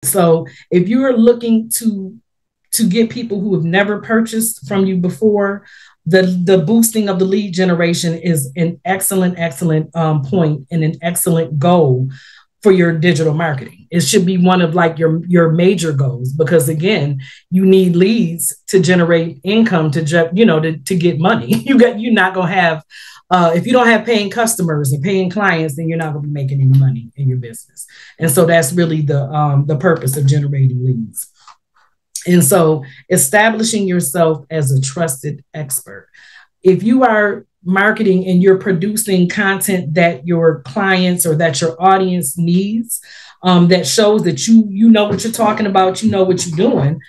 So if you're looking to get people who have never purchased from you before, the boosting of the lead generation is an excellent point and an excellent goal for your digital marketing. It should be one of like your major goals, because again, you need leads to generate income to get money. You're not gonna have if you don't have paying customers and paying clients, then you're not gonna be making any money in your business. And so that's really the purpose of generating leads. And so establishing yourself as a trusted expert. If you are marketing and you're producing content that your clients or that your audience needs, that shows that you know what you're talking about, you know what you're doing,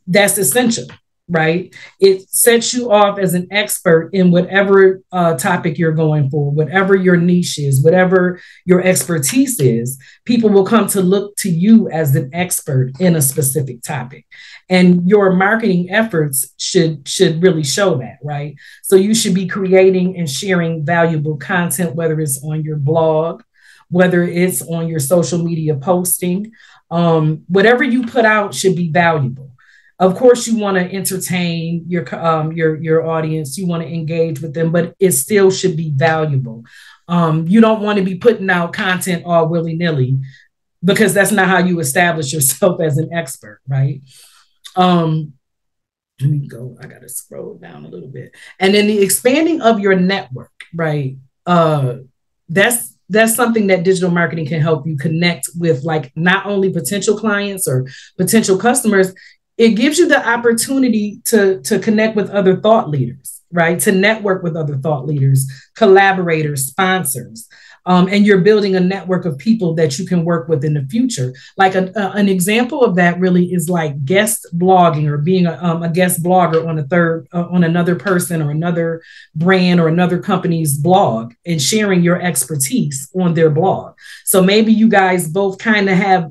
that's essential, right? It sets you off as an expert in whatever topic you're going for, whatever your niche is, whatever your expertise is. People will come to look to you as an expert in a specific topic. And your marketing efforts should really show that, right? So you should be creating and sharing valuable content, whether it's on your blog, whether it's on your social media posting. Whatever you put out should be valuable. Of course, you want to entertain your audience. You want to engage with them, but it still should be valuable. You don't want to be putting out content all willy nilly, because that's not how you establish yourself as an expert, right? Let me go. I got to scroll down a little bit, and then the expanding of your network, right? That's something that digital marketing can help you connect with, like not only potential clients or potential customers. It gives you the opportunity to connect with other thought leaders, right? To network with other thought leaders, collaborators, sponsors. And you're building a network of people that you can work with in the future. Like an example of that really is like guest blogging, or being a guest blogger on another person or another brand or another company's blog, and sharing your expertise on their blog. So maybe you guys both kind of have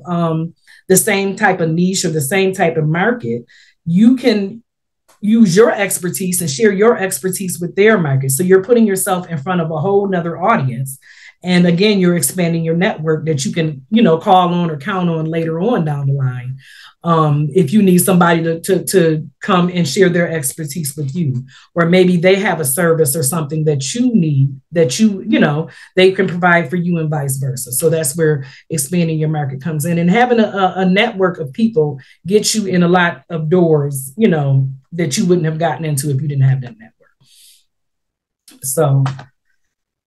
the same type of niche or the same type of market. You can use your expertise and share your expertise with their market. So you're putting yourself in front of a whole nother audience. And again, you're expanding your network that you can, call on or count on later on down the line. If you need somebody to come and share their expertise with you, or maybe they have a service or something that you need that they can provide for you, and vice versa. So that's where expanding your market comes in, and having a network of people gets you in a lot of doors, that you wouldn't have gotten into if you didn't have that network. So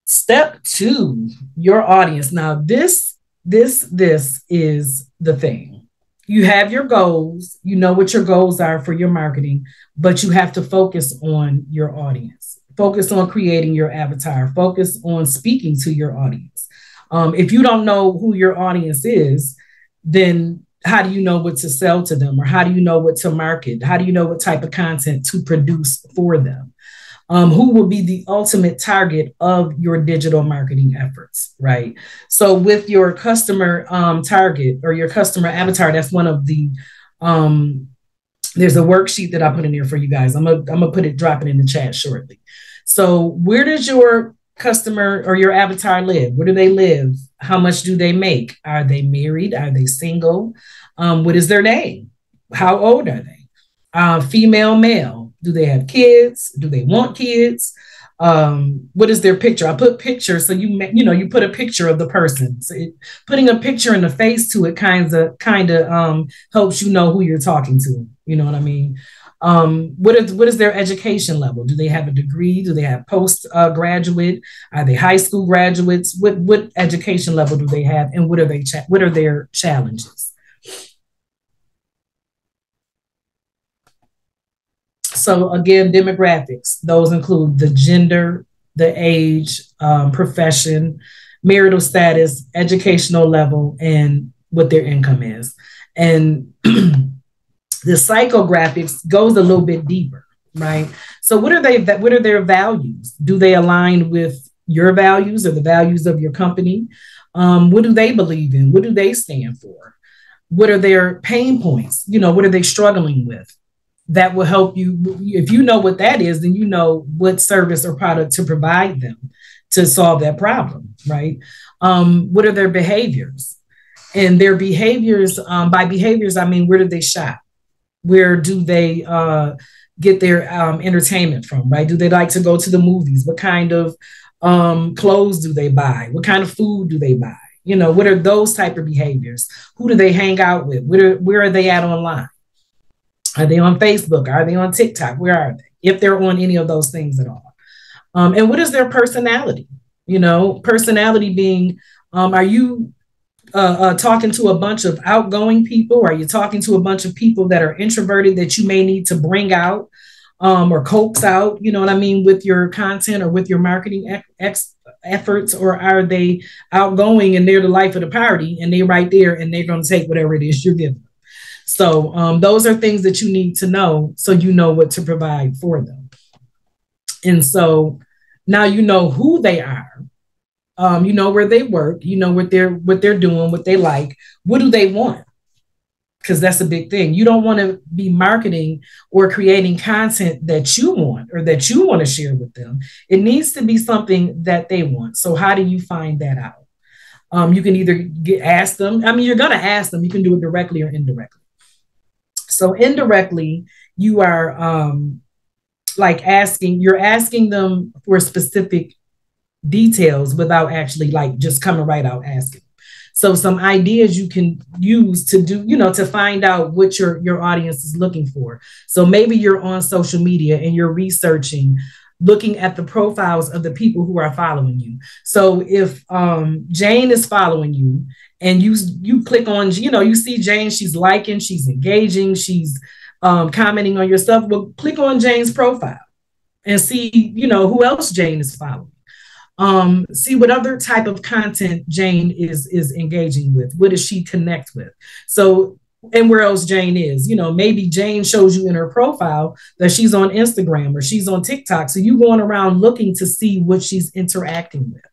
step 2, your audience. Now, this is the thing. You have your goals, you know what your goals are for your marketing, but you have to focus on your audience. Focus on creating your avatar. Focus on speaking to your audience. If you don't know who your audience is, then how do you know what to sell to them? Or how do you know what to market? How do you know what type of content to produce for them? Who will be the ultimate target of your digital marketing efforts, right? So with your customer target or your customer avatar, that's one of the, there's a worksheet that I put in here for you guys. I'm gonna drop it in the chat shortly. So where does your customer or your avatar live? Where do they live? How much do they make? Are they married? Are they single? What is their name? How old are they? Female, male? Do they have kids? Do they want kids? What is their picture? I put picture, so you put a picture of the person. So putting a picture in the face to it kind of helps you know who you're talking to. You know what I mean? What is their education level? Do they have a degree? Do they have post graduate? Are they high school graduates? What education level do they have? And what are their challenges? So again, demographics, those include the gender, the age, profession, marital status, educational level, and what their income is. And the psychographics goes a little bit deeper, right? So what are their values? Do they align with your values or the values of your company? What do they believe in? What do they stand for? What are their pain points? What are they struggling with? That will help you. If you know what that is, then you know what service or product to provide them to solve that problem, right? What are their behaviors? And their behaviors, by behaviors, I mean, where do they shop? Where do they get their entertainment from, right? Do they like to go to the movies? What kind of clothes do they buy? What kind of food do they buy? You know, what are those type of behaviors? Who do they hang out with? Where are they at online? Are they on Facebook? Are they on TikTok? Where are they? If they're on any of those things at all. And what is their personality? You know, personality being, are you talking to a bunch of outgoing people? Are you talking to a bunch of people that are introverted that you may need to bring out or coax out, you know what I mean, with your content or with your marketing efforts? Or are they outgoing and they're the life of the party and they're right there and they're going to take whatever it is you're giving them? So those are things that you need to know so you know what to provide for them. And so now you know who they are. You know where they work, you know what they're doing, what they like, what do they want? Because that's a big thing. You don't want to be marketing or creating content that you want or that you want to share with them. It needs to be something that they want. So how do you find that out? You can either ask them. I mean, you're going to ask them. You can do it directly or indirectly. So indirectly, you are you're asking them for specific details without actually like just coming right out asking. So some ideas you can use to do, you know, to find out what your audience is looking for. So maybe you're on social media and you're researching, looking at the profiles of the people who are following you. So if Jane is following you and you click on, you know, you see Jane, she's liking, she's engaging, she's commenting on your stuff. Well, click on Jane's profile and see, you know, who else Jane is following. See what other type of content Jane is engaging with. What does she connect with? So, and where else Jane is, you know, maybe Jane shows you in her profile that she's on Instagram or she's on TikTok. So you going around looking to see what she's interacting with.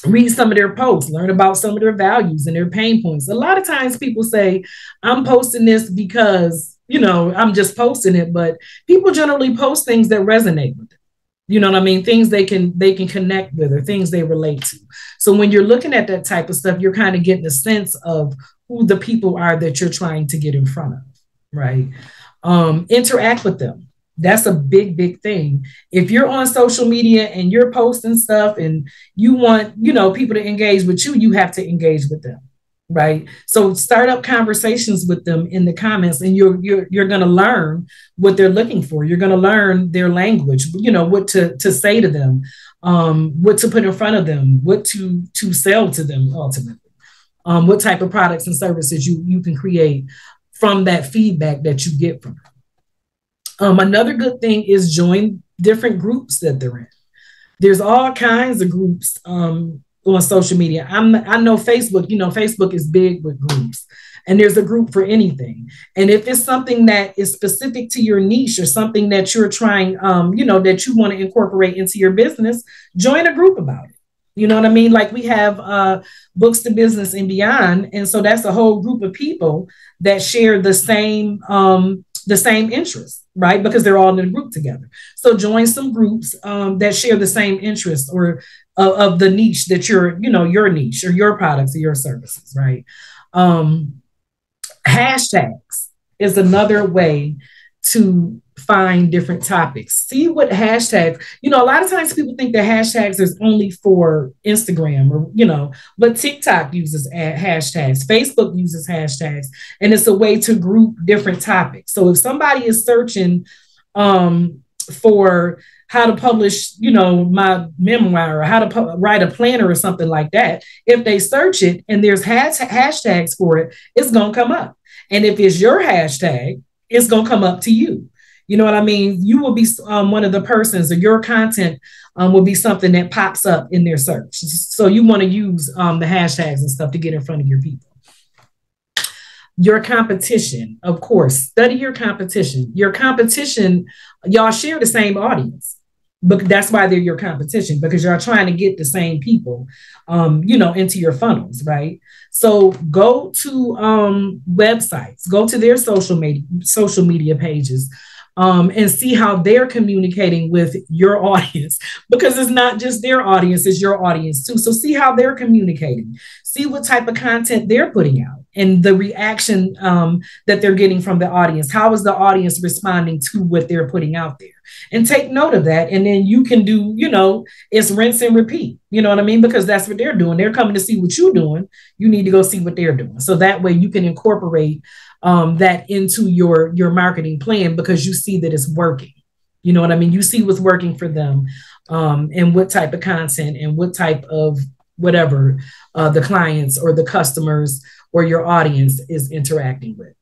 Read some of their posts, learn about some of their values and their pain points. A lot of times people say, I'm posting this because, you know, I'm just posting it, but people generally post things that resonate with them. You know what I mean? Things they can connect with or things they relate to. So when you're looking at that type of stuff, you're kind of getting a sense of who the people are that you're trying to get in front of, right? Interact with them. That's a big, big thing. If you're on social media and you're posting stuff and you want, you know, people to engage with you, you have to engage with them. Right. So start up conversations with them in the comments and you're going to learn what they're looking for. You're going to learn their language, you know, what to say to them, what to put in front of them, what to sell to them ultimately, what type of products and services you can create from that feedback that you get from them. Another good thing is join different groups that they're in. There's all kinds of groups on social media. I know Facebook, you know, Facebook is big with groups and there's a group for anything. And if it's something that is specific to your niche or something that you're trying, you know, that you want to incorporate into your business, join a group about it. You know what I mean? Like we have Books to Business and Beyond. And so that's a whole group of people that share the same interests, right? Because they're all in a group together. So join some groups that share the same interests or of the niche that you're, you know, your niche or your products or your services, right? Hashtags is another way to find different topics. See what hashtags, you know, a lot of times people think that hashtags is only for Instagram or, you know, but TikTok uses hashtags, Facebook uses hashtags, and it's a way to group different topics. So if somebody is searching for how to publish, you know, my memoir or how to write a planner or something like that, if they search it and there's hashtags for it, it's going to come up. And if it's your hashtag, it's going to come up to you. You know what I mean? You will be one of the persons, or your content will be something that pops up in their search. So you want to use the hashtags and stuff to get in front of your people. Your competition, of course, study your competition. Your competition, y'all share the same audience, but that's why they're your competition, because you're trying to get the same people, you know, into your funnels, right? So go to websites, go to their social media pages, and see how they're communicating with your audience, because it's not just their audience, it's your audience too. So see how they're communicating, see what type of content they're putting out, and the reaction that they're getting from the audience. How is the audience responding to what they're putting out there? And take note of that. And then you can do, it's rinse and repeat. You know what I mean? Because that's what they're doing. They're coming to see what you're doing. You need to go see what they're doing. So that way you can incorporate that into your marketing plan, because you see that it's working. You know what I mean? You see what's working for them, and what type of content and what type of whatever the clients or the customers or your audience is interacting with.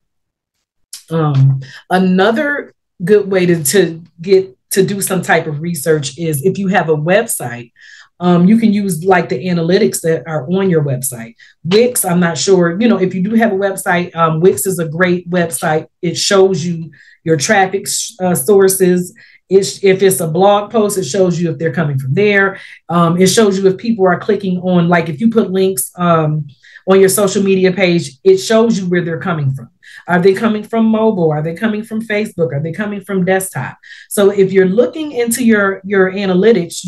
Another good way to get to do some type of research is if you have a website. You can use like the analytics that are on your website. Wix, I'm not sure, if you do have a website, Wix is a great website. It shows you your traffic sources. If it's a blog post, it shows you if they're coming from there. It shows you if people are clicking on, like if you put links on your social media page, it shows you where they're coming from. Are they coming from mobile? Are they coming from Facebook? Are they coming from desktop? So if you're looking into your analytics,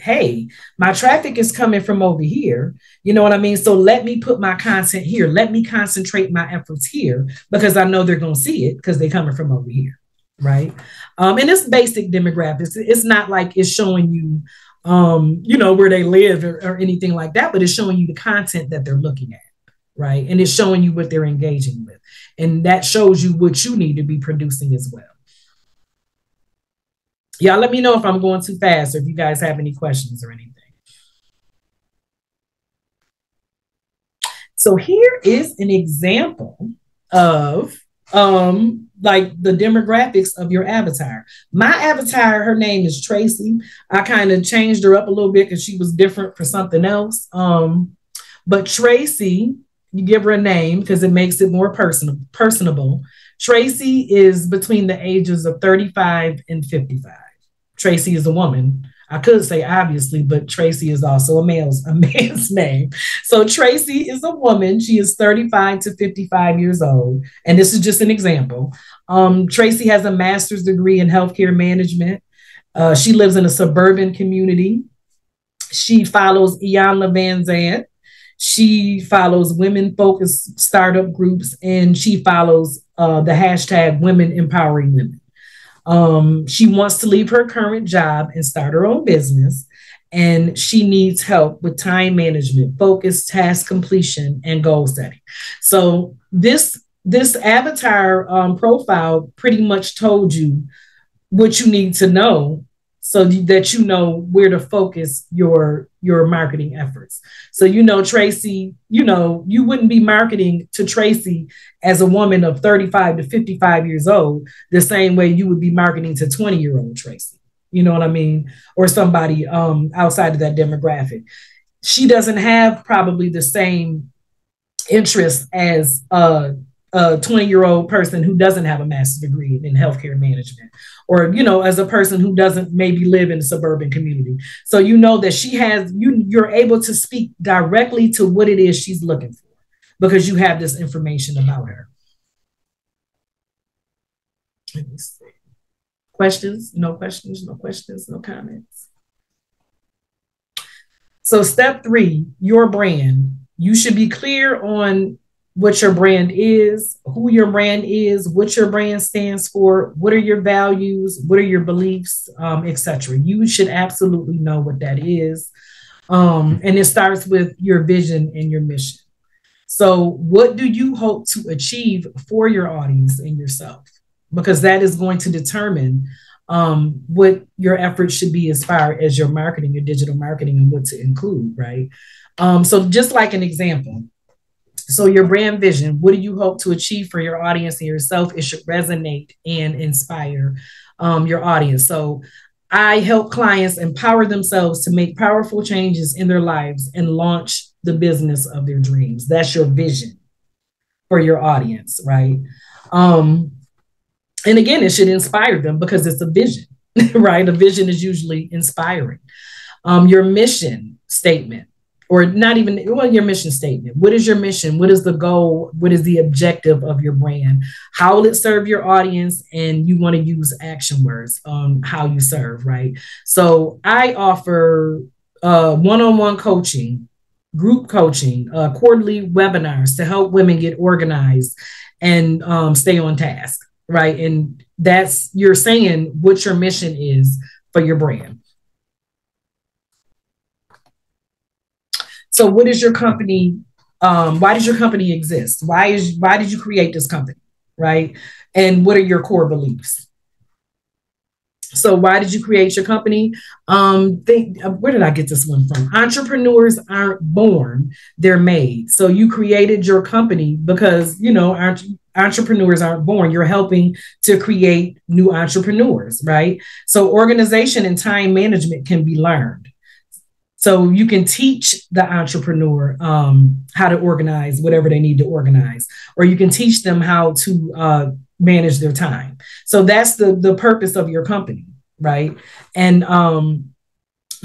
hey, my traffic is coming from over here. You know what I mean? So let me put my content here. Let me concentrate my efforts here, because I know they're going to see it because they're coming from over here. Right. And it's basic demographics. It's not like it's showing you, where they live or anything like that, but it's showing you the content that they're looking at. Right. And it's showing you what they're engaging with. And that shows you what you need to be producing as well. Y'all let me know if I'm going too fast or if you guys have any questions or anything. So here is an example of like the demographics of your avatar. My avatar, her name is Tracy. I kind of changed her up a little bit because she was different for something else. But Tracy, you give her a name because it makes it more personable. Tracy is between the ages of 35 and 55. Tracy is a woman. I could say obviously, but Tracy is also a man's name. So Tracy is a woman. She is 35 to 55 years old. And this is just an example. Tracy has a master's degree in healthcare management. She lives in a suburban community. She follows Iyanla Vanzant. She follows women-focused startup groups, and she follows the hashtag Women Empowering Women. She wants to leave her current job and start her own business, and she needs help with time management, focus, task completion, and goal setting. So this avatar profile pretty much told you what you need to know so that you know where to focus your marketing efforts. So, Tracy, you wouldn't be marketing to Tracy as a woman of 35 to 55 years old, the same way you would be marketing to 20-year-old Tracy. You know what I mean? Or somebody outside of that demographic. She doesn't have probably the same interest as a 20-year-old person who doesn't have a master's degree in healthcare management, or, as a person who doesn't maybe live in a suburban community. So, that she has, you're able to speak directly to what it is she's looking for because you have this information about her. Let me see. Questions? No questions, no questions, no comments. So step 3, your brand. You should be clear on what your brand is, who your brand is, what your brand stands for, what are your values, what are your beliefs, etc. You should absolutely know what that is. And it starts with your vision and your mission. So what do you hope to achieve for your audience and yourself? Because that is going to determine what your efforts should be as far as your marketing, your digital marketing, and what to include, right? So just like an example, so your brand vision, what do you hope to achieve for your audience and yourself? It should resonate and inspire your audience. So I help clients empower themselves to make powerful changes in their lives and launch the business of their dreams. That's your vision for your audience, right? And again, it should inspire them because it's a vision, right? A vision is usually inspiring. Your mission statement or not even, well, your mission statement. What is your mission? What is the goal? What is the objective of your brand? How will it serve your audience? And you want to use action words on how you serve, right? So I offer one-on-one coaching, group coaching, quarterly webinars to help women get organized and stay on task, right? And that's, you're saying what your mission is for your brand. So what is your company? Why does your company exist? Why did you create this company, right? And what are your core beliefs? So why did you create your company? Where did I get this one from? Entrepreneurs aren't born, they're made. So you created your company because, entrepreneurs aren't born. You're helping to create new entrepreneurs, right? So organization and time management can be learned. So you can teach the entrepreneur how to organize whatever they need to organize, or you can teach them how to manage their time. So that's the purpose of your company, right? And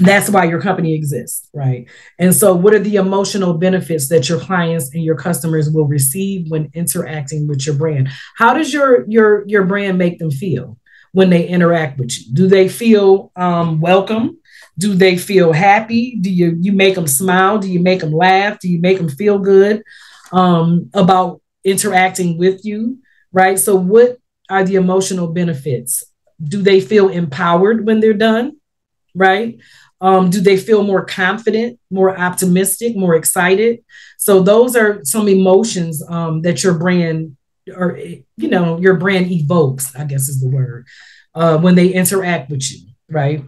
that's why your company exists, right? And so what are the emotional benefits that your clients and your customers will receive when interacting with your brand? How does your brand make them feel when they interact with you? Do they feel welcome? Do they feel happy? Do you make them smile? Do you make them laugh? Do you make them feel good about interacting with you, right? So what are the emotional benefits? Do they feel empowered when they're done, right? Do they feel more confident, more optimistic, more excited? So those are some emotions that your brand, or your brand evokes, I guess is the word, when they interact with you, right?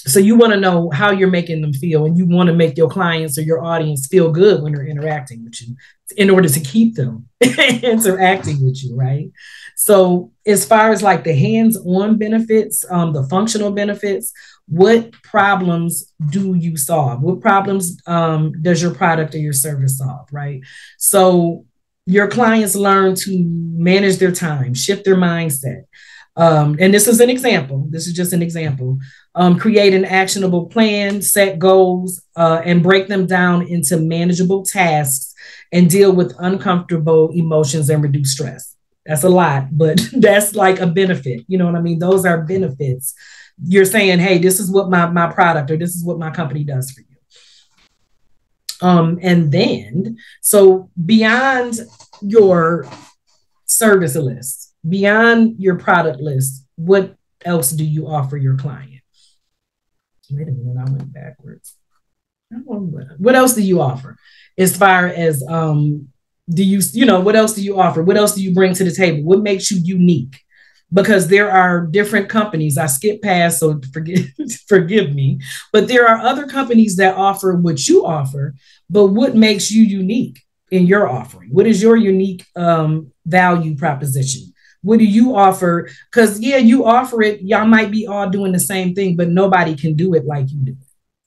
So you want to know how you're making them feel, and you want to make your clients or your audience feel good when they're interacting with you in order to keep them interacting with you, right? So as far as like the hands-on benefits, the functional benefits, what problems do you solve? What problems does your product or your service solve, right? So your clients learn to manage their time, shift their mindset. And this is an example. This is just an example. Create an actionable plan, set goals, and break them down into manageable tasks and deal with uncomfortable emotions and reduce stress. That's a lot, but that's like a benefit. You know what I mean? Those are benefits. You're saying, hey, this is what my product or this is what my company does for you. And then, so beyond your service list, beyond your product list, what else do you offer your client? Wait a minute, I went backwards. What else do you offer? As far as what else do you offer? What else do you bring to the table? What makes you unique? Because there are different companies. I skipped past, so forgive me. But there are other companies that offer what you offer, but what makes you unique in your offering? What is your unique value proposition? What do you offer? Because, you offer it. Y'all might be all doing the same thing, but nobody can do it like you do,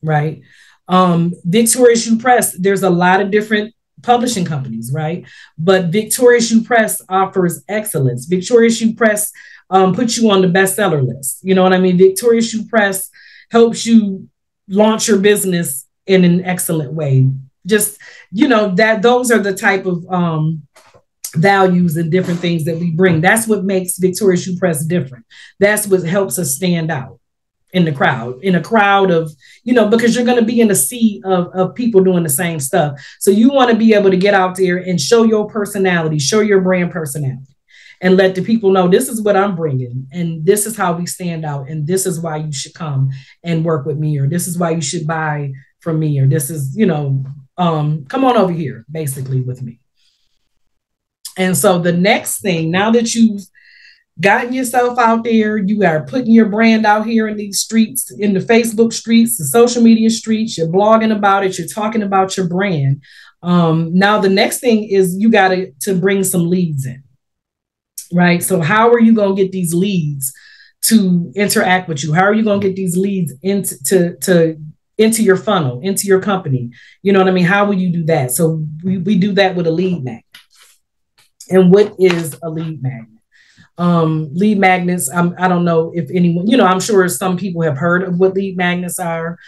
right? Victorious U Press, there's a lot of different publishing companies, right? But Victorious U Press offers excellence. Victorious U Press puts you on the bestseller list. You know what I mean? Victorious U Press helps you launch your business in an excellent way. Just, that those are the type of values and different things that we bring. That's what makes Victorious U Press different. That's what helps us stand out in a crowd of, because you're going to be in a sea of people doing the same stuff. So you want to be able to get out there and show your personality, show your brand personality, and let the people know this is what I'm bringing. And this is how we stand out. And this is why you should come and work with me, or this is why you should buy from me, or this is, come on over here, basically, with me. And so the next thing, now that you've gotten yourself out there, you are putting your brand out here in these streets, in the Facebook streets, the social media streets, you're blogging about it, you're talking about your brand. Now the next thing is you got to bring some leads in, right? So how are you going to get these leads to interact with you? How are you going to get these leads into your funnel, into your company? You know what I mean? How will you do that? So we do that with a lead magnet. And what is a lead magnet? Lead magnets, I don't know if anyone, I'm sure some people have heard of what lead magnets are.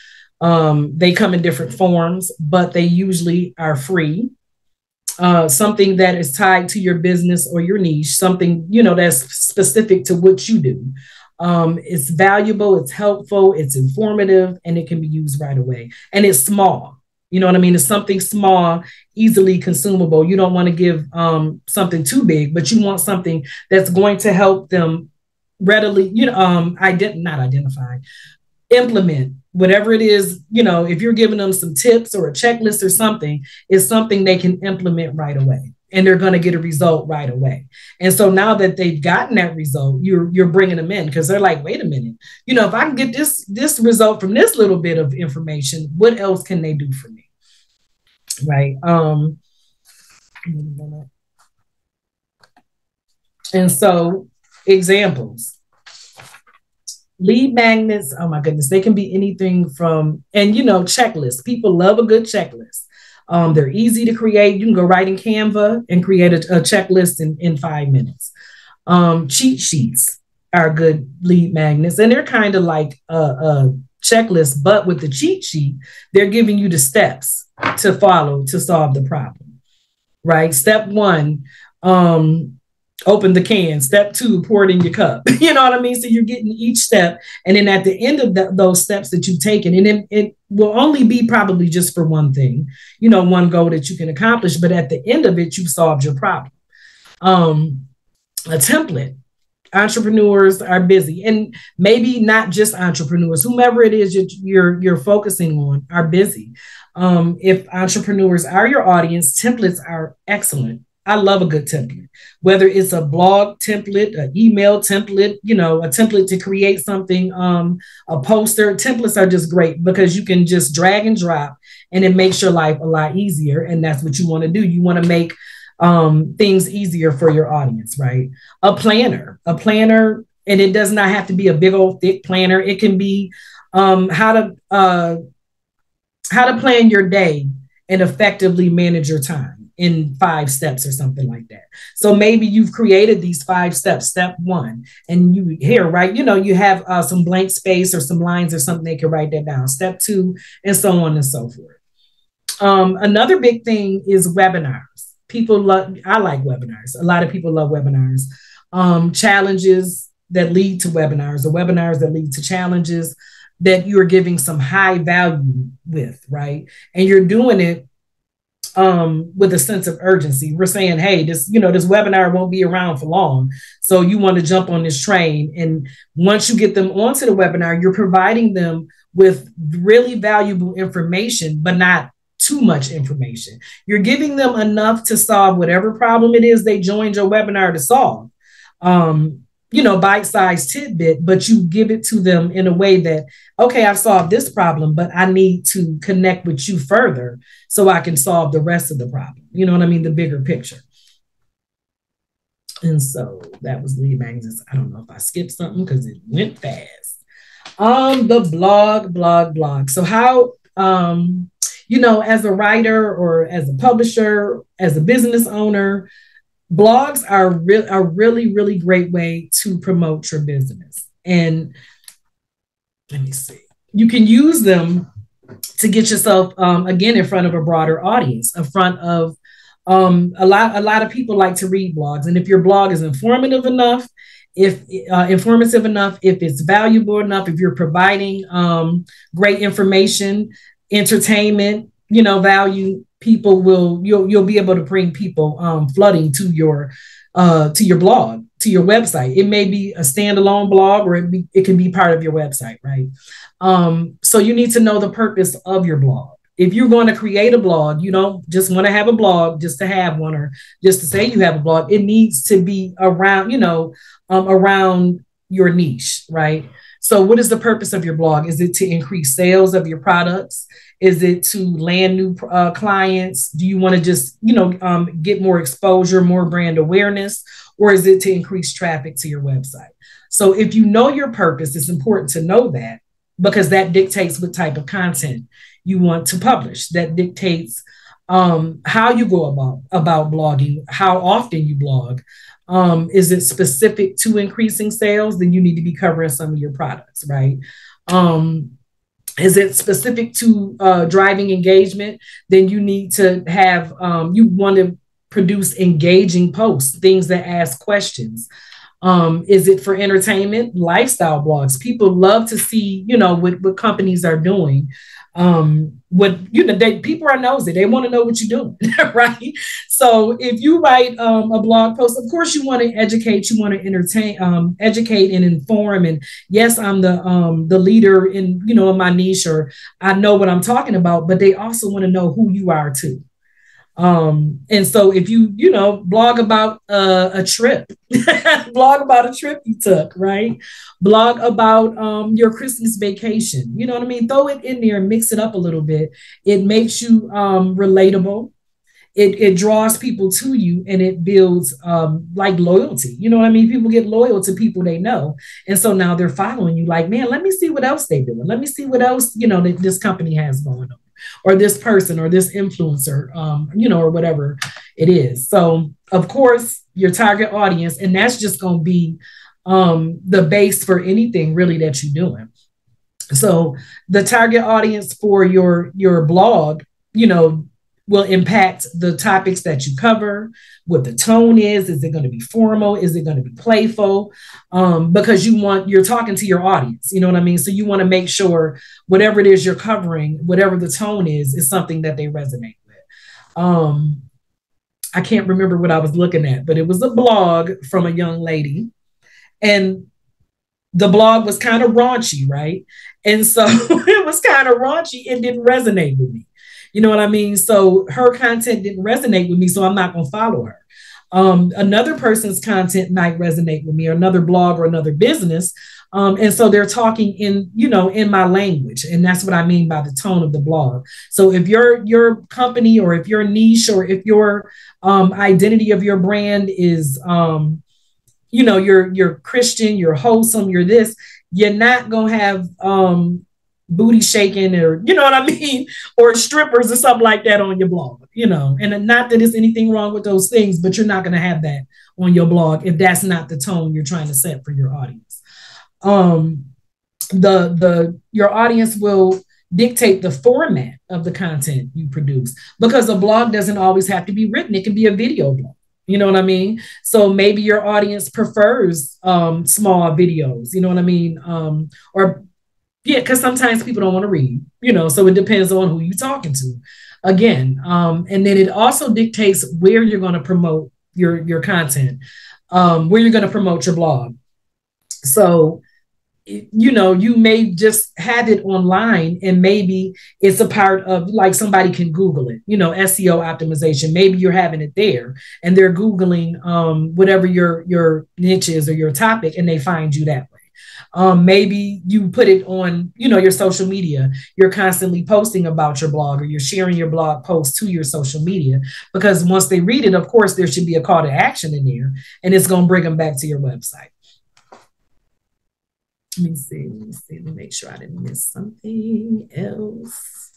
They come in different forms, but they usually are free. Something that is tied to your business or your niche, something that's specific to what you do. It's valuable, it's helpful, it's informative, and it can be used right away. And it's small. You know what I mean? It's something small, easily consumable. You don't want to give something too big, but you want something that's going to help them readily, not identify, implement whatever it is. If you're giving them some tips or a checklist or something, it's something they can implement right away, and they're going to get a result right away. And so now that they've gotten that result, you're bringing them in, because they're like, wait a minute, if I can get this result from this little bit of information, what else can they do for me? Right. And so, examples. Lead magnets, oh my goodness, they can be anything from, and checklists. People love a good checklist. They're easy to create. You can go right in Canva and create a checklist in 5 minutes. Cheat sheets are good lead magnets, and they're kind of like a checklist, but with the cheat sheet, they're giving you the steps to follow to solve the problem, right? Step one, open the can. Step two, pour it in your cup. You know what I mean? So you're getting each step. And then at the end of those steps that you've taken, and it will only be probably just for one thing, one goal that you can accomplish. But at the end of it, you've solved your problem. A template. Entrepreneurs are busy, and maybe not just entrepreneurs, whomever it is you're focusing on are busy. If entrepreneurs are your audience, templates are excellent. I love a good template, whether it's a blog template, an email template, a template to create something, a poster. Templates are just great because you can just drag and drop, and it makes your life a lot easier. And that's what you want to do. You want to make things easier for your audience, right? A planner, and it does not have to be a big old thick planner. It can be how to plan your day and effectively manage your time in 5 steps or something like that. So maybe you've created these 5 steps. Step one, and you have some blank space or some lines or something, they can write that down. Step two, and so on and so forth. Another big thing is webinars. I like webinars. A lot of people love webinars. Challenges that lead to webinars, or webinars that lead to challenges that you're giving some high value with, right? And you're doing it with a sense of urgency. We're saying, hey, this webinar won't be around for long. So you want to jump on this train. And once you get them onto the webinar, you're providing them with really valuable information, but not too much information. You're giving them enough to solve whatever problem it is they joined your webinar to solve. Bite-sized tidbit, but you give it to them in a way that, okay, I've solved this problem, but I need to connect with you further so I can solve the rest of the problem. You know what I mean? The bigger picture. And so that was lead magnets. I don't know if I skipped something because it went fast. The blog. So how, as a writer or as a publisher, as a business owner, blogs are a really, really great way to promote your business. And let me see, you can use them to get yourself, again, in front of a broader audience, in front of a lot of people like to read blogs. And if your blog is informative enough, if it's valuable enough, if you're providing great information, entertainment, value, you'll be able to bring people flooding to your blog, to your website. It may be a standalone blog, or it can be part of your website, right? So you need to know the purpose of your blog. If you're going to create a blog, you don't just want to have a blog just to have one, or just to say you have a blog. It needs to be around, around your niche, right? So what is the purpose of your blog? Is it to increase sales of your products? Is it to land new clients? Do you want to just, get more exposure, more brand awareness? Or is it to increase traffic to your website? So if you know your purpose, it's important to know that, because that dictates what type of content you want to publish. That dictates how you go about blogging, how often you blog. Is it specific to increasing sales? Then you need to be covering some of your products, right? Is it specific to driving engagement? Then you need to have, you want to produce engaging posts, things that ask questions. Is it for entertainment? Lifestyle blogs. People love to see, what companies are doing. People are nosy. They want to know what you're doing, right? So if you write a blog post, of course you want to educate, you want to entertain, educate and inform. And yes, I'm the leader in, in my niche, or I know what I'm talking about, but they also want to know who you are too. And so if you, blog about a trip, blog about a trip you took, right? Blog about your Christmas vacation, you know what I mean? Throw it in there, mix it up a little bit. It makes you relatable. It draws people to you, and it builds like loyalty. You know what I mean? People get loyal to people they know. And so now they're following you like, man, let me see what else they're doing. Let me see what else, that this company has going on, or this person, or this influencer, or whatever it is. So of course, your target audience, and that's just going to be the base for anything really that you're doing. So the target audience for your blog, will impact the topics that you cover, what the tone is. Is it going to be formal? Is it going to be playful? Because you're talking to your audience, you know what I mean? So you want to make sure whatever it is you're covering, whatever the tone is something that they resonate with. I can't remember what I was looking at, but it was a blog from a young lady, and the blog was kind of raunchy, right? And so it was kind of raunchy. It didn't resonate with me. You know what I mean? So her content didn't resonate with me, so I'm not going to follow her. Another person's content might resonate with me, or another blog, or another business. And so they're talking in my language. And that's what I mean by the tone of the blog. So if your company, or if your niche, or if your identity of your brand is, you're Christian, you're wholesome, you're this, you're not going to have, booty shaking, or you know what I mean, or strippers or something like that on your blog, and not that there's anything wrong with those things, but you're not going to have that on your blog if that's not the tone you're trying to set for your audience. Your audience will dictate the format of the content you produce, because a blog doesn't always have to be written. It can be a video blog. You know what I mean? So maybe your audience prefers small videos, you know what I mean? Or yeah, because sometimes people don't want to read, so it depends on who you're talking to. Again, and then it also dictates where you're going to promote your content, where you're going to promote your blog. So, you may just have it online, and maybe it's a part of, like, somebody can Google it, SEO optimization. Maybe you're having it there, and they're Googling whatever your niche is, or your topic, and they find you that way. Maybe you put it on, your social media. You're constantly posting about your blog, or you're sharing your blog post to your social media, because once they read it, of course, there should be a call to action in there, and it's going to bring them back to your website. Let me make sure I didn't miss something else.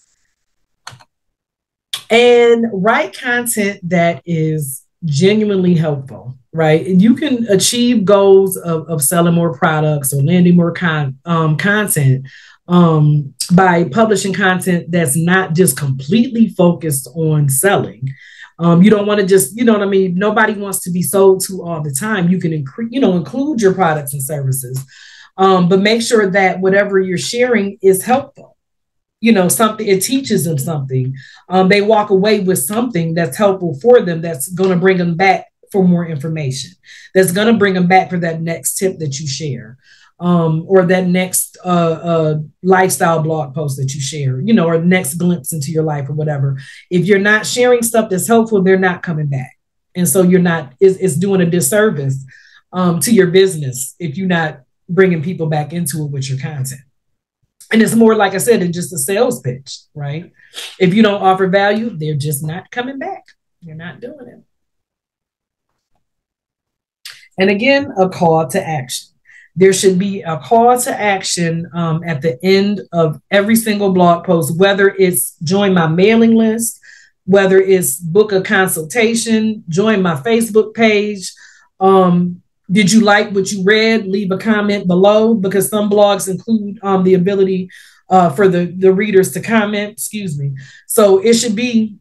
And write content that is genuinely helpful, right? And you can achieve goals of selling more products, or landing more content by publishing content that's not just completely focused on selling. You don't want to just, you know what I mean? Nobody wants to be sold to all the time. You can include your products and services, but make sure that whatever you're sharing is helpful. Something, it teaches them something. They walk away with something that's helpful for them, that's going to bring them back for more information, that's going to bring them back for that next tip that you share, or that next lifestyle blog post that you share, or next glimpse into your life, or whatever. If you're not sharing stuff that's helpful, they're not coming back. And so it's doing a disservice to your business if you're not bringing people back into it with your content. And it's more, like I said, than just a sales pitch, right? If you don't offer value, they're just not coming back. You're not doing it. And again, a call to action. There should be a call to action at the end of every single blog post, whether it's join my mailing list, whether it's book a consultation, join my Facebook page. Did you like what you read? Leave a comment below, because some blogs include the ability for the readers to comment, excuse me. So it should be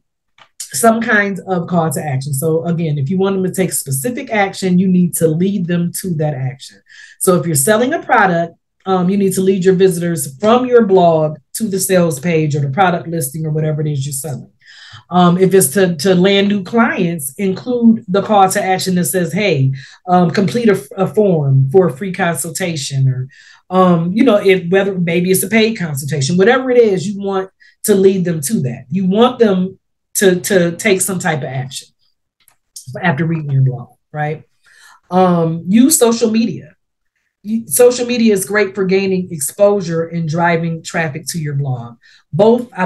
some kinds of call to action. So again, if you want them to take specific action, you need to lead them to that action. So if you're selling a product, you need to lead your visitors from your blog to the sales page or the product listing or whatever it is you're selling. If it's to land new clients, include the call to action that says, hey, complete a form for a free consultation, or, if whether maybe it's a paid consultation, whatever it is, you want to lead them to that. You want them to take some type of action after reading your blog, right? Use social media. Social media is great for gaining exposure and driving traffic to your blog. Both, I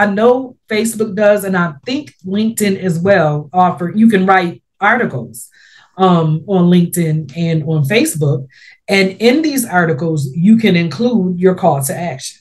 know Facebook does, and I think LinkedIn as well you can write articles on LinkedIn and on Facebook. And in these articles, you can include your call to action.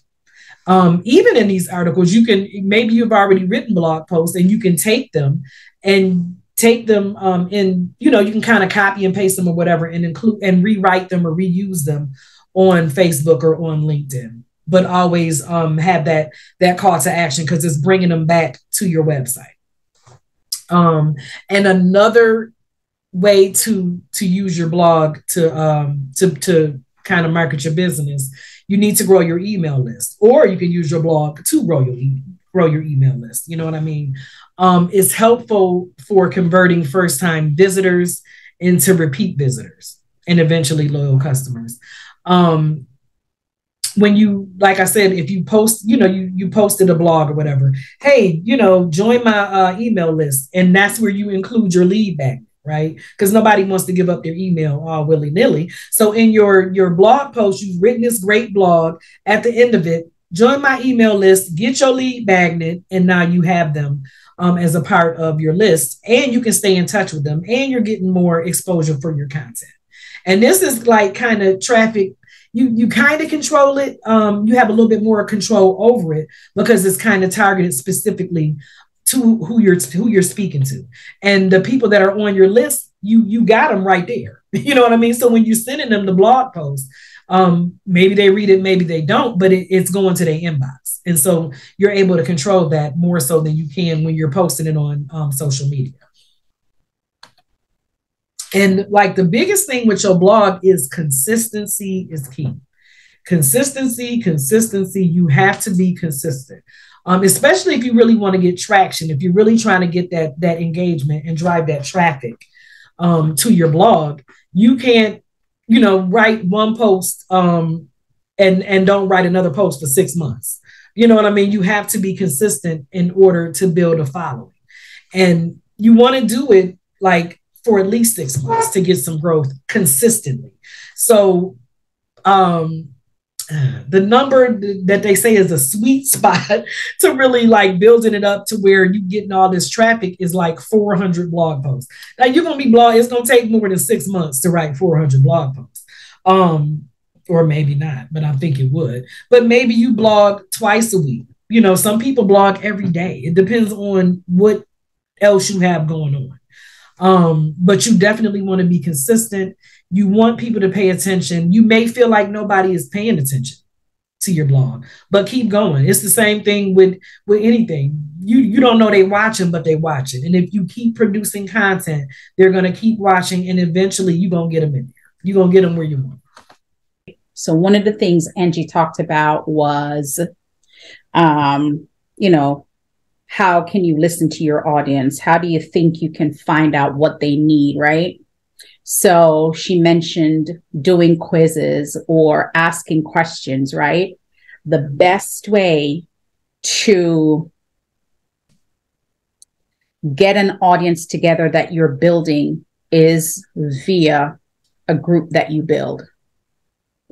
Even in these articles, maybe you've already written blog posts and you can take them in, you can kind of copy and paste them or whatever and include and rewrite them or reuse them on Facebook or on LinkedIn, but always have that call to action because it's bringing them back to your website. And another way to use your blog to kind of market your business, you need to grow your email list, or you can use your blog to grow your email list. You know what I mean? It's helpful for converting first-time visitors into repeat visitors and eventually loyal customers. When you, like I said, if you post, you posted a blog or whatever, hey, join my email list, and that's where you include your lead magnet, right? Because nobody wants to give up their email all willy-nilly. So in your blog post, you've written this great blog. At the end of it, join my email list, get your lead magnet, and now you have them as a part of your list, and you can stay in touch with them, and you're getting more exposure for your content. And this is like kind of traffic. You kind of control it. You have a little bit more control over it because it's kind of targeted specifically to who you're speaking to, and the people that are on your list, you got them right there. You know what I mean? So when you're sending them the blog post, maybe they read it, maybe they don't, but it's going to their inbox, and so you're able to control that more so than you can when you're posting it on social media. And like the biggest thing with your blog is consistency is key. Consistency. You have to be consistent. Especially if you really want to get traction, if you're really trying to get that engagement and drive that traffic to your blog, you can't, write one post and don't write another post for 6 months. You know what I mean? You have to be consistent in order to build a following. And you want to do it like for at least 6 months to get some growth consistently. So, the number that they say is a sweet spot to really like building it up to where you getting all this traffic is like 400 blog posts. Now you're going to be it's going to take more than 6 months to write 400 blog posts. Or maybe not, but I think it would. But maybe you blog twice a week. Some people blog every day. It depends on what else you have going on. But you definitely want to be consistent. You want people to pay attention. You may feel like nobody is paying attention to your blog, but keep going. It's the same thing with anything. You don't know they watching, but they watching. And if you keep producing content, they're going to keep watching, and eventually you're going to get them in there. You're going to get them where you want. So one of the things Angie talked about was, how can you listen to your audience? How do you think you can find out what they need, right? So she mentioned doing quizzes or asking questions, right? The best way to get an audience together that you're building is via a group that you build,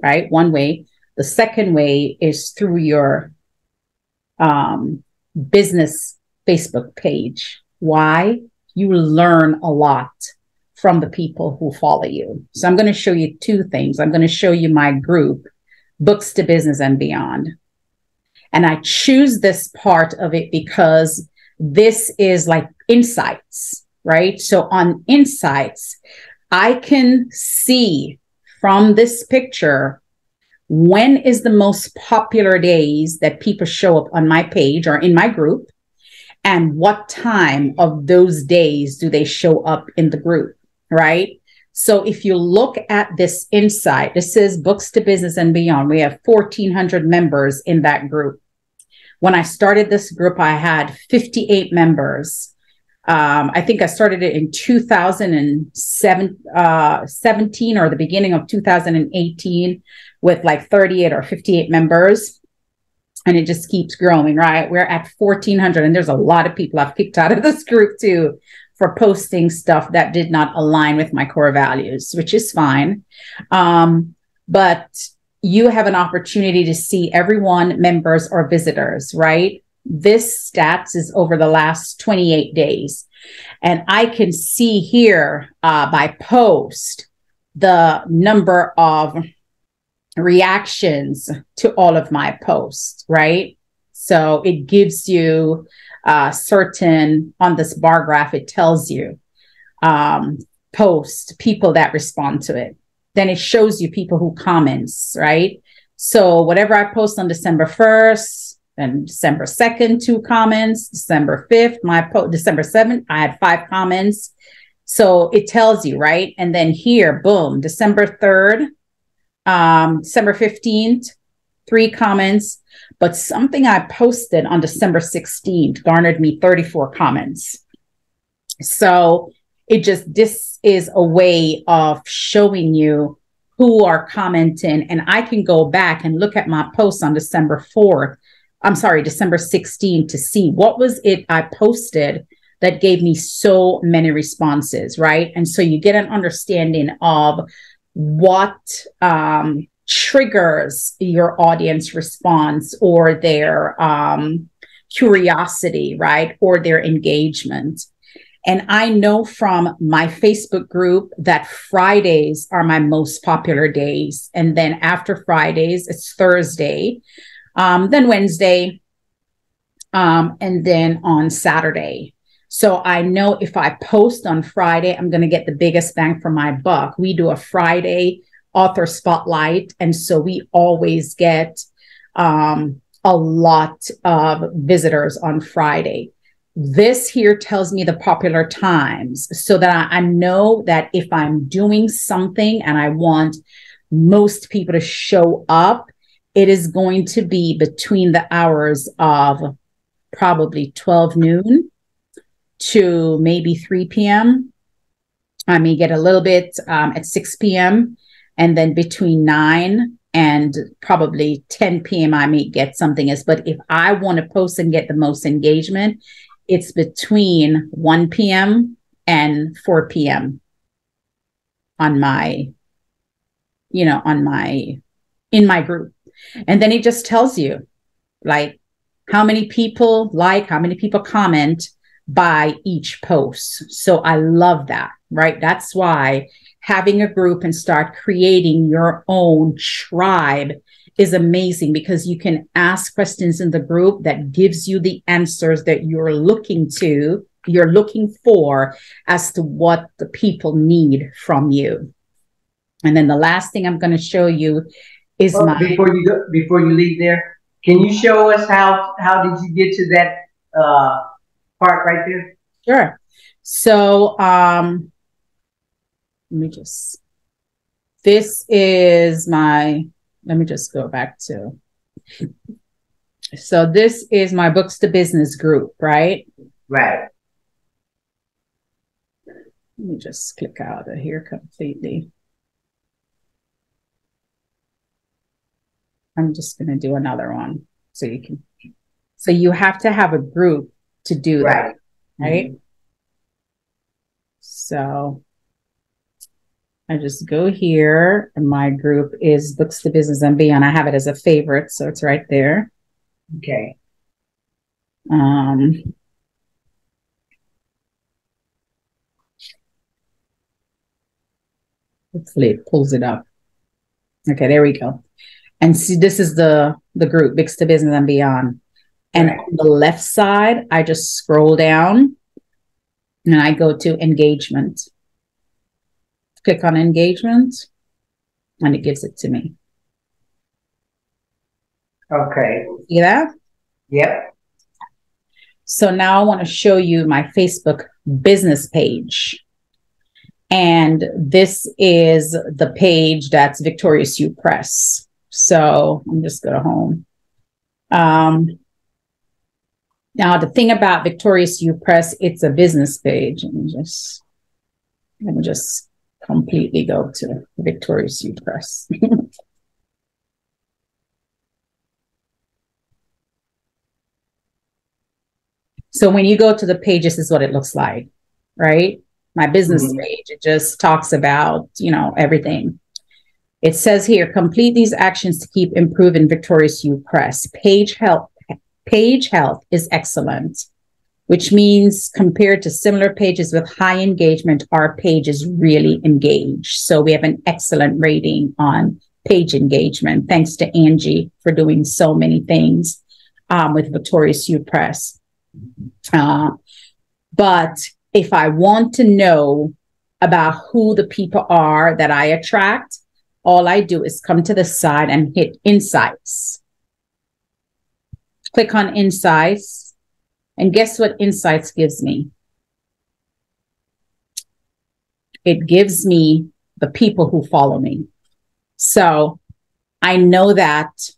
right? One way. The second way is through your business Facebook page. Why? You learn a lot from the people who follow you. So I'm going to show you two things. I'm going to show you my group, Books to Business and Beyond. And I choose this part of it because this is like insights, right? So on insights, I can see from this picture when is the most popular days that people show up on my page or in my group, and what time of those days do they show up in the group, right? So if you look at this insight, this is Books to Business and Beyond. We have 1,400 members in that group. When I started this group, I had 58 members. I think I started it in 2017 or the beginning of 2018 with like 38 or 58 members. And it just keeps growing, right? We're at 1,400, and there's a lot of people I've kicked out of this group too for posting stuff that did not align with my core values, which is fine. But you have an opportunity to see everyone, members or visitors, right? This stats is over the last 28 days. And I can see here by post the number of reactions to all of my posts, right? So it gives you certain, on this bar graph, it tells you post, people that respond to it. Then it shows you people who comments, right? So whatever I post on December 1st, and December 2nd, 2 comments, December 5th, December 7th, I had 5 comments. So it tells you, right? And then here, boom, December 3rd, December 15th, 3 comments. But something I posted on December 16th garnered me 34 comments. So this is a way of showing you who are commenting. And I can go back and look at my posts on December 16th to see what was it I posted that gave me so many responses, right? And so you get an understanding of what triggers your audience response or their curiosity, right? Or their engagement. And I know from my Facebook group that Fridays are my most popular days. And then after Fridays, it's Thursday, then Wednesday, and then on Saturday. So I know if I post on Friday, I'm going to get the biggest bang for my buck. We do a Friday author spotlight. And so we always get a lot of visitors on Friday. This here tells me the popular times so that I know that if I'm doing something and I want most people to show up, it is going to be between the hours of probably 12 noon to maybe 3 p.m. I may get a little bit at 6 p.m. And then between 9 and probably 10 p.m. I may get something else. But if I want to post and get the most engagement, it's between 1 p.m. and 4 p.m. on my, in my group. And then it just tells you like how many people how many people comment by each post. So I love that, right? That's why having a group and start creating your own tribe is amazing, because you can ask questions in the group that gives you the answers that you're looking for as to what the people need from you. And then the last thing I'm going to show you is before you leave there, can you show us how did you get to that part right there? Sure. So this is let me just go back to, so this is my Books to Business group, right? Right. Let me just click out of here completely. I'm just going to do another one so you have to have a group to do that, right? Mm-hmm. So I just go here, and my group is Books to Business and Beyond. I have it as a favorite, so it's right there. Okay. Hopefully it pulls it up. Okay, there we go. And see, this is the group, Books to Business and Beyond. And on the left side, I just scroll down and I go to engagement. Click on engagement, and it gives it to me. Okay. See that? Yep. So now I want to show you my Facebook business page. And this is the page that's Victorious You Press. So I'm just go to home. Now the thing about Victorious You Press, it's a business page. Let me just completely go to Victorious You Press. So when you go to the page, this is what it looks like, right? My business page, it just talks about, everything. It says here, complete these actions to keep improving Victorious You Press. Page health is excellent, which means compared to similar pages with high engagement, our page is really engaged. So we have an excellent rating on page engagement. Thanks to Angie for doing so many things with Victorious You Press. But if I want to know about who the people are that I attract, all I do is come to the side and hit Insights. Click on Insights. And guess what Insights gives me? It gives me the people who follow me. So I know that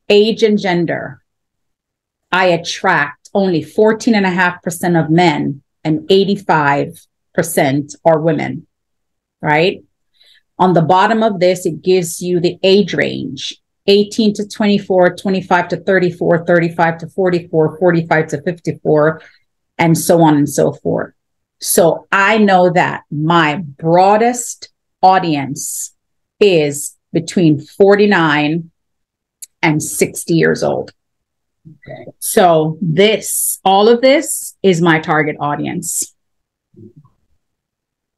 age and gender, I attract only 14.5% of men and 85% are women, right? On the bottom of this, it gives you the age range, 18 to 24, 25 to 34, 35 to 44, 45 to 54, and so on and so forth. So I know that my broadest audience is between 49 and 60 years old. Okay. So all of this is my target audience.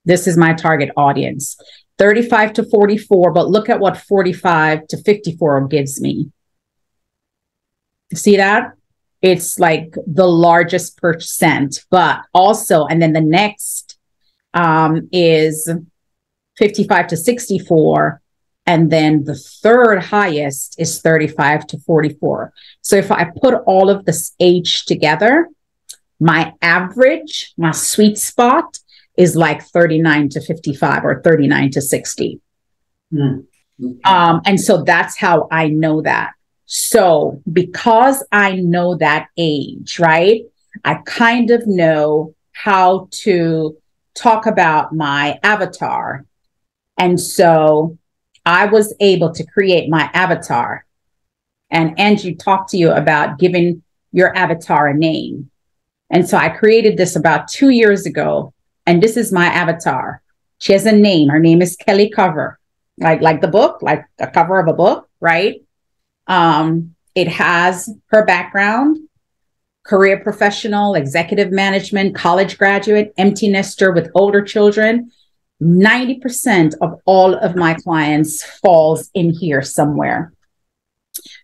This is my target audience. 35 to 44, but look at what 45 to 54 gives me. See that? It's like the largest percent, but also, and then the next is 55 to 64. And then the third highest is 35 to 44. So if I put all of this age together, my average, my sweet spot is like 39 to 55 or 39 to 60. And so that's how I know that. So because I know that age, right, I kind of know how to talk about my avatar. And so I was able to create my avatar. And Angie talked to you about giving your avatar a name. And so I created this about 2 years ago. And this is my avatar. She has a name. Her name is Kelly Cover, like the book, like a cover of a book, right? It has her background, career professional, executive management, college graduate, empty nester with older children. 90% of all of my clients falls in here somewhere.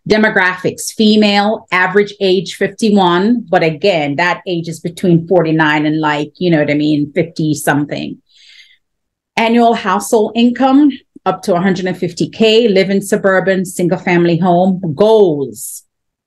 Demographics, female, average age 51. But again, that age is between 49 and 50 something. Annual household income up to 150K, live in suburban, single family home. Goals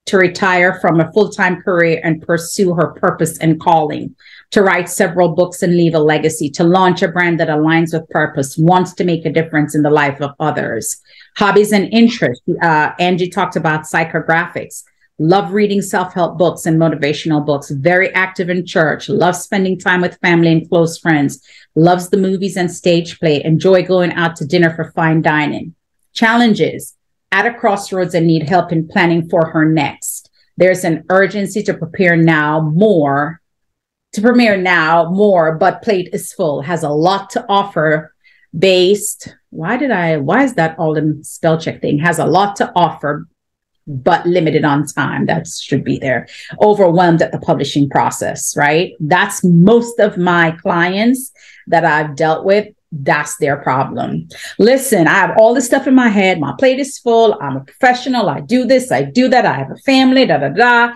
to retire from a full-time career and pursue her purpose and calling, to write several books and leave a legacy, to launch a brand that aligns with purpose, wants to make a difference in the life of others. Hobbies and interests. Angie talked about psychographics. Love reading self-help books and motivational books. Very active in church. Loves spending time with family and close friends. Loves the movies and stage play. Enjoy going out to dinner for fine dining. Challenges. At a crossroads and need help in planning for her next. There's an urgency to prepare now more, but plate is full. Has a lot to offer based. Why is that all in spell check thing? Has a lot to offer, but limited on time. That should be there. Overwhelmed at the publishing process, right? That's most of my clients that I've dealt with. That's their problem. Listen, I have all this stuff in my head. My plate is full. I'm a professional. I do this. I do that. I have a family, I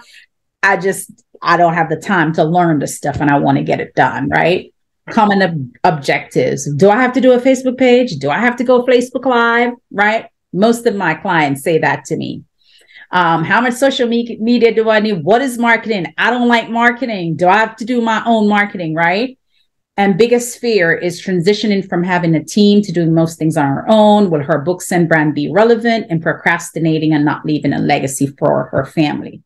don't have the time to learn this stuff and I want to get it done, right? Common objectives. Do I have to do a Facebook page? Do I have to go Facebook Live, right? Most of my clients say that to me. How much social media do I need? What is marketing? I don't like marketing. Do I have to do my own marketing, right? And biggest fear is transitioning from having a team to doing most things on her own. Will her books and brand be relevant? And procrastinating and not leaving a legacy for her family.